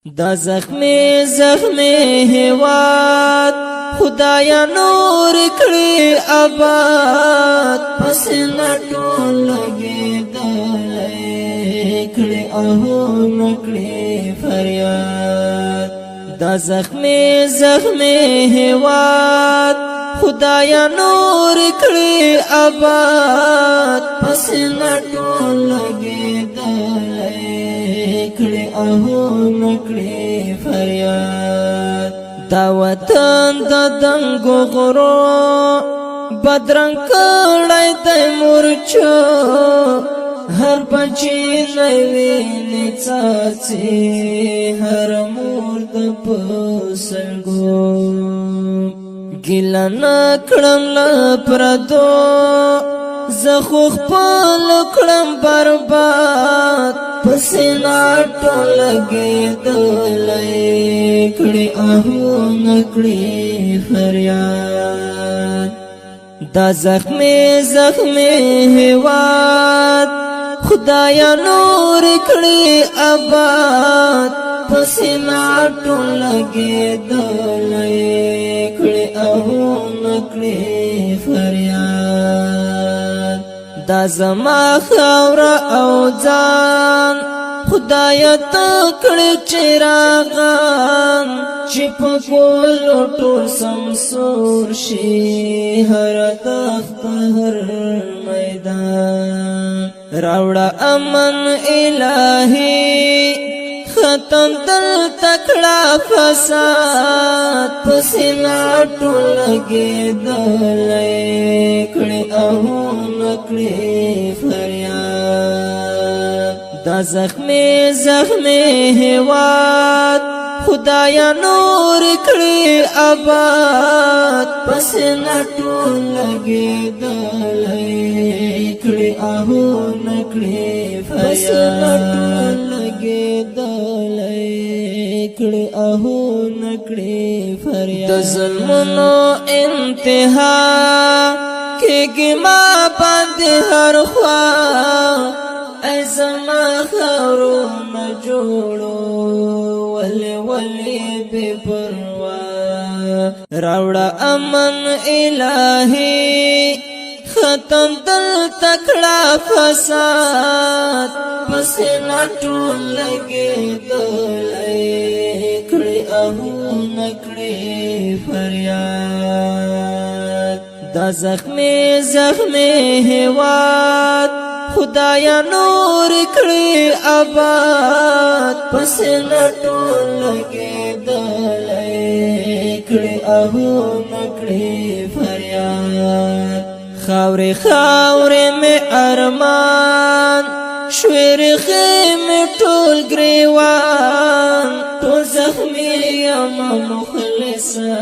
دا زخمی زخمی هیواد خدایا نور کړی آباد پس نټول لګي دلای کړی اهو نکړی فریاد دا زخمی زخمی هیواد خدایا نور کړی آباد پس نټول لګي دلای کړی اهو نکړی فریاد دا وطن د دنګو غرو بدرنګ کړی د مورچو هر بچی نوی نڅاڅي هر مور د پسلګو ګیله نکړم له پردو زخو خپل کړم برباد پسینا ټولګي دلای کړي اهو نکړي فریاد دا زخمی زخمی هیواد خدایا نور کړي آباد پسینا ټولګي دلای کړي اهو نکړي فریاد دا زما خاور او ځان خدایا ته کړي چراغان چې په کولو ټول سمسور شي هر تخت هر میدان راوړه امن الهي ختم دل تکړه فساد پسینا ټولګي دلای کړي اهو نکړي فریاد دا زخمی زخمی هیواد خدایا نور کړي آباد پسینا ټولګي دلای کړي اهو نکړي فریاد کړي اهو نکړي فریاد د ظلمونو انتها کېږي ما باندې هر خوا ای زما خاورونه جوړو ولې ولې بې پروا راوړه امن الهي ختم دل تکړه فساد پسینا ټولګي دلای کړي اهو نکړي فریاد دا زخمی زخمی هیواد خدایا نور کړي آباد پسینا ټولګي دلای کړي اهو نکړي فریاد خاورې خاورې مې ارمان شویرخې مې ټول ګریوان ټول زخمی یم مخلصه